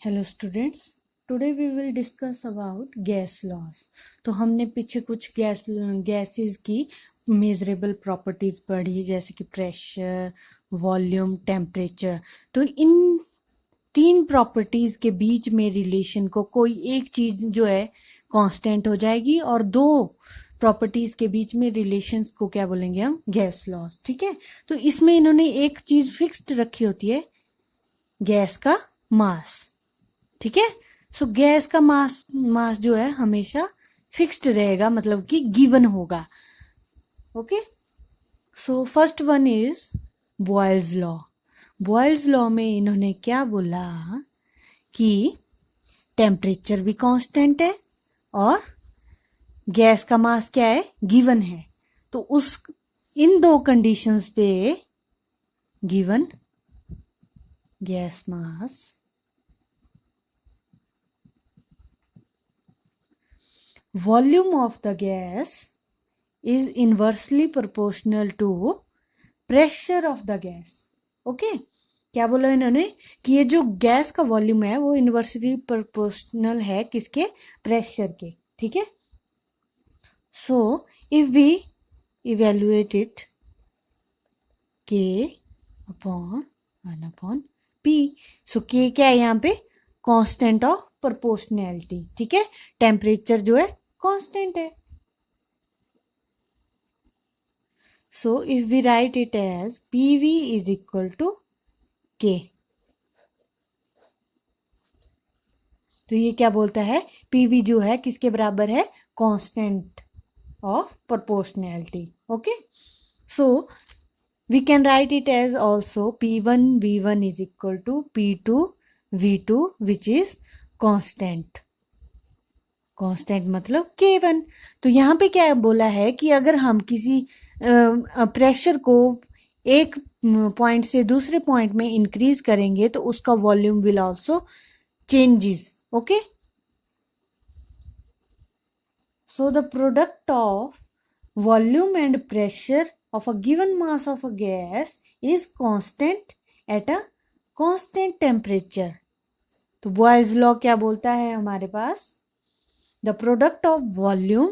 Hello students, today we will discuss about gas laws. तो हमने पीछे कुछ गैसेस की मेजरेबल प्रॉपर्टीज पढ़ी, जैसे कि प्रेशर, वॉल्यूम, टेम्परेचर। तो इन तीन प्रॉपर्टीज के बीच में रिलेशन को कोई एक चीज जो है कांस्टेंट हो जाएगी, और दो प्रॉपर्टीज के बीच में रिलेशंस को क्या बोलेंगे हम? Gas laws. ठीक है, तो इसमें इन्होंने एक चीज फिक्स्ड रखी होती है, गैस का मास। ठीक है, सो गैस का मास मास जो है हमेशा फिक्स्ड रहेगा, मतलब कि गिवन होगा। Okay, so first one is Boyle's law. Boyle's law में इन्होंने क्या बोला कि टेम्परेचर भी कांस्टेंट है और गैस का मास क्या है? गिवन है। तो उस इन दो कंडीशंस पे given gas mass volume of the gas is inversely proportional to pressure of the gas. Okay, क्या बोला इन्होंने कि ये जो गैस का वॉल्यूम है वो इनवर्सली प्रोपोर्शनल है किसके? प्रेशर के। ठीक है, so if we evaluate it K upon 1/p, so K क्या है यहाँ पे? Constant of proportionality. ठीक है, टेम्परेचर जो है कांस्टेंट है। So if we write it as PV is equal to K, तो ये क्या बोलता है? PV जो है किसके बराबर है? Constant of proportionality. Okay, so we can write it as also P1 V1 is equal to P2 V2, which is constant। Constant मतलब K1। तो यहाँ पे क्या बोला है कि अगर हम किसी प्रेशर को एक पॉइंट से दूसरे पॉइंट में इंक्रीज करेंगे तो उसका volume will also changes. Okay, so the product of volume and pressure of a given mass of a gas is constant at a constant temperature. तो बॉयल्स लॉ क्या बोलता है हमारे पास? The product of volume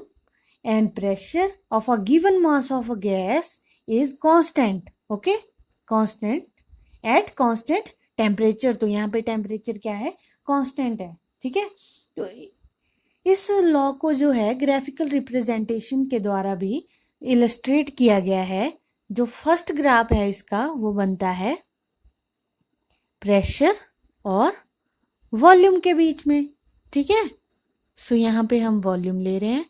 and pressure of a given mass of a gas is constant. Okay, constant at constant temperature। तो यहाँ पे temperature क्या है? कांस्टेंट है। ठीक है, तो इस लॉ को जो है ग्राफिकल रिप्रेजेंटेशन के द्वारा भी इलस्ट्रेट किया गया है। जो फर्स्ट ग्राफ है इसका वो बनता है प्रेशर और वॉल्यूम के बीच में। ठीक है, सो यहाँ पे हम वॉल्यूम ले रहे हैं,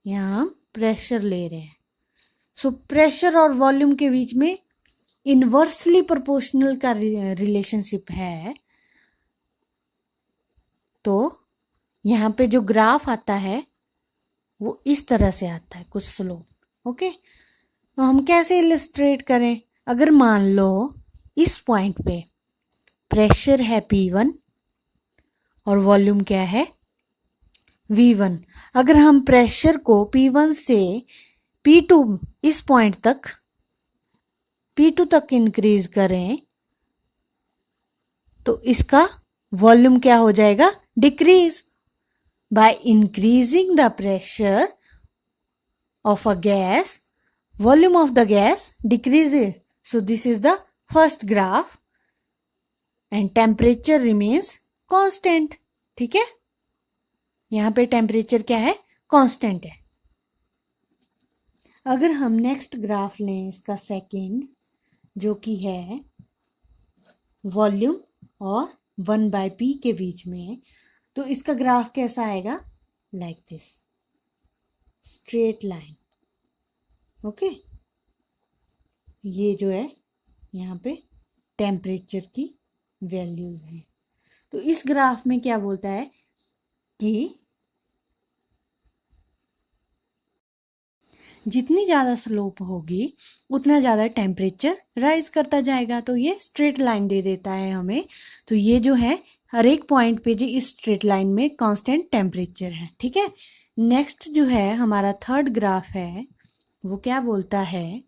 यहाँ हम प्रेशर ले रहे हैं। सो प्रेशर और वॉल्यूम के बीच में इनवर्सली प्रोपोर्शनल का रिलेशनशिप है। तो यहाँ पे जो ग्राफ आता है वो इस तरह से आता है, कुछ स्लोप। ओके, तो हम कैसे इलस्ट्रेट करें? अगर मान लो इस पॉइंट पे प्रेशर है P1 और वॉल्यूम क्या है? V1। अगर हम प्रेशर को P1 से P2 इस पॉइंट तक P2 तक इंक्रीज करें तो इसका वॉल्यूम क्या हो जाएगा? Decrease. By increasing the pressure of a gas, volume of the gas decreases. So this is the first graph and temperature remains constant. ठीक है, यहाँ पे टेम्परेचर क्या है? कांस्टेंट है। अगर हम नेक्स्ट ग्राफ लें इसका सेकेंड, जो कि है वॉल्यूम और 1/p के बीच में, तो इसका ग्राफ कैसा आएगा? Like this, straight line. Okay, ये जो है यहाँ पे टेम्परेचर की वैल्यूज हैं। तो इस ग्राफ में क्या बोलता है कि जितनी ज़्यादा स्लोप होगी उतना ज़्यादा टेम्परेचर राइज करता जाएगा। तो ये स्ट्रेट लाइन दे देता है हमें। तो ये जो है हर एक पॉइंट पे जी इस स्ट्रेट लाइन में कांस्टेंट टेम्परेचर है। ठीक है, नेक्स्ट जो है हमारा थर्ड ग्राफ है, वो क्या बोलता है?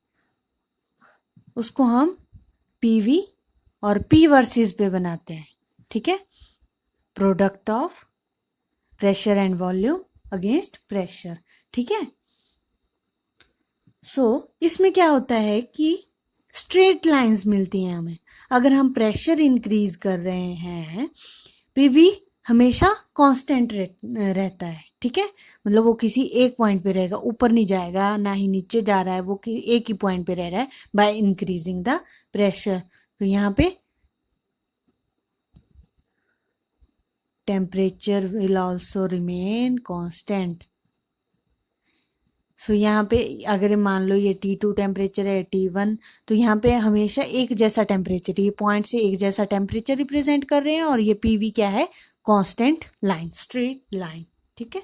उसको हम PV और P वर्सेस पे बनाते हैं। ठीक है, product of pressure and volume against pressure, ठीक है। सो इसमें क्या होता है कि स्ट्रेट लाइंस मिलती हैं हमें। अगर हम प्रेशर इंक्रीज कर रहे हैं, पीवी हमेशा कांस्टेंट रहता है, ठीक है। मतलब वो किसी एक पॉइंट पे रहेगा, ऊपर नहीं जाएगा ना ही नीचे जा रहा है, वो एक ही पॉइंट पे रह रहा है बाय इंक्रीजिंग द प्रेशर। तो यहाँ पे temperature will also remain constant. So यहाँ पे अगर मान लो ये T2 टेम्परेचर है, T1, तो यहाँ पे हमेशा एक जैसा टेम्परेचर, ये पॉइंट से एक जैसा टेम्परेचर रिप्रेजेंट कर रहे हैं, और ये PV क्या है, कांस्टेंट लाइन, स्ट्रेट लाइन, ठीक है।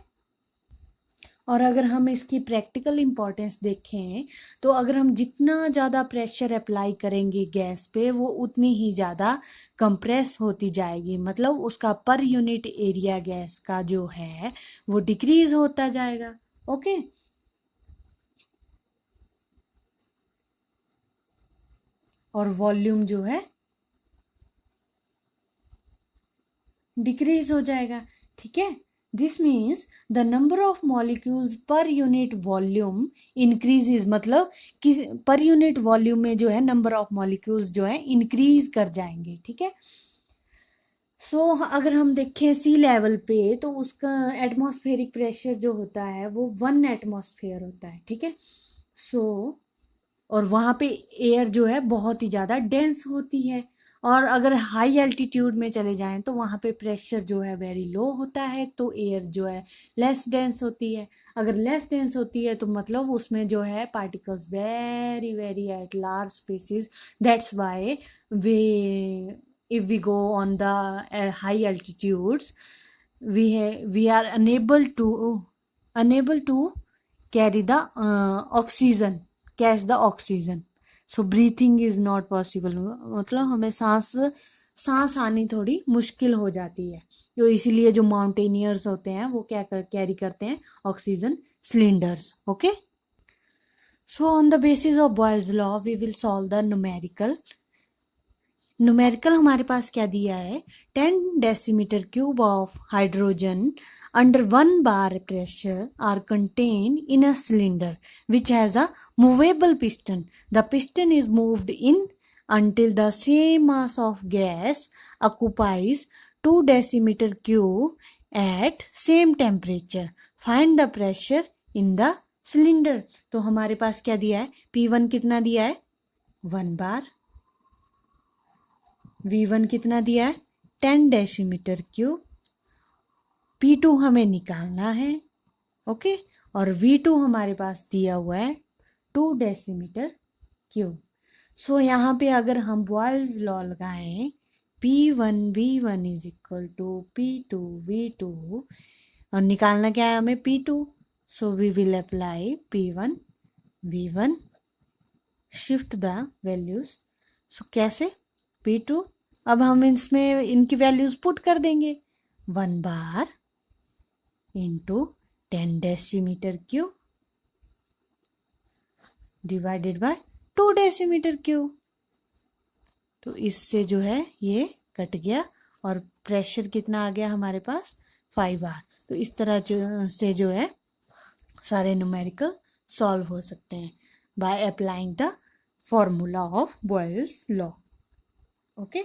और अगर हम इसकी प्रैक्टिकल इम्पोर्टेंस देखें तो अगर हम जितना ज़्यादा प्रेशर अप्लाई करेंगे गैस पे, वो उतनी ही ज़्यादा कंप्रेस होती जाएगी। मतलब उसका पर यूनिट एरिया गैस का जो है वो डिक्रीज होता जाएगा, ओके। और वॉल्यूम जो है डिक्रीज हो जाएगा, ठीक है। This means the number of molecules per unit volume increases. मतलब कि पर यूनिट वॉल्यूम में जो है नंबर ऑफ मॉलिक्यूल्स जो है इंक्रीज कर जाएंगे, ठीक है। सो अगर हम देखें सी लेवल पे, तो उसका एटमॉस्फेरिक प्रेशर जो होता है वो 1 एटमॉस्फेयर होता है, ठीक है। सो और वहाँ पे एयर जो है बहुत ही ज़्यादा डेंस होती है। और अगर हाई एल्टीट्यूड में चले जाएं तो वहाँ पे प्रेशर जो है वेरी लो होता है, तो एयर जो है लेस डेंस होती है। अगर लेस डेंस होती है तो मतलब उसमें जो है particles very very at large spaces. That's why we if we go on the high altitudes, we are unable to carry the oxygen, catch the oxygen, so breathing is not possible। मतलब हमें सांस आनी थोड़ी मुश्किल हो जाती है। तो इसीलिए जो माउंटेनियर्स होते हैं वो क्या कैरी करते हैं, oxygen cylinders, okay. So on the basis of Boyle's law we will solve the numerical हमारे पास क्या दिया है, 10 decimetre cube of hydrogen under 1 bar pressure are contained in a cylinder which has a movable piston. The piston is moved in until the same mass of gas occupies 2 decimeter cube at same temperature. Find the pressure in the cylinder. तो हमारे पास क्या दिया है, P1 कितना दिया है, 1 bar, V1 कितना दिया है, 10 डेसीमीटर क्यूब, P2 हमें निकालना है, ओके। और V2 हमारे पास दिया हुआ है 2 डेसीमीटर क्यूब। सो यहाँ पे अगर हम बॉयल्स लॉ लगाएं, P1 V1 is equal to P2 V2, और निकालना क्या है हमें, P2। So we will apply P1 V1, shift the values. So कैसे, P2, अब हम इसमें इनकी वैल्यूज पुट कर देंगे, 1 bar into 10 decimetre cube divided by 2 decimetre cube. तो इससे जो है ये कट गया और प्रेशर कितना आ गया हमारे पास, 5 bar। तो इस तरह से जो है सारे न्यूमेरिकल सॉल्व हो सकते हैं by applying the formula of Boyle's law, okay.